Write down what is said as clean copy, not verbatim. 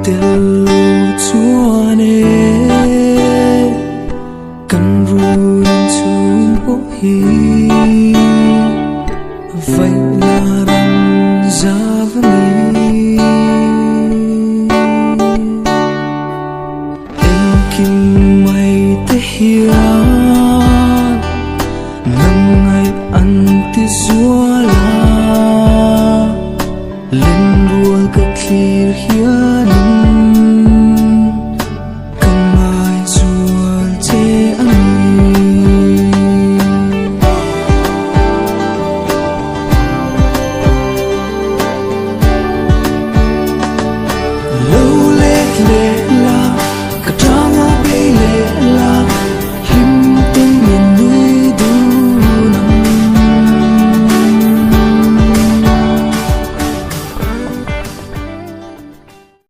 tel chúa nè cần ruin chung bộ hi vậy là rằng ra vani em kim mây te hiền năm ngày ăn tiết chúa la lên đua cực khi hiền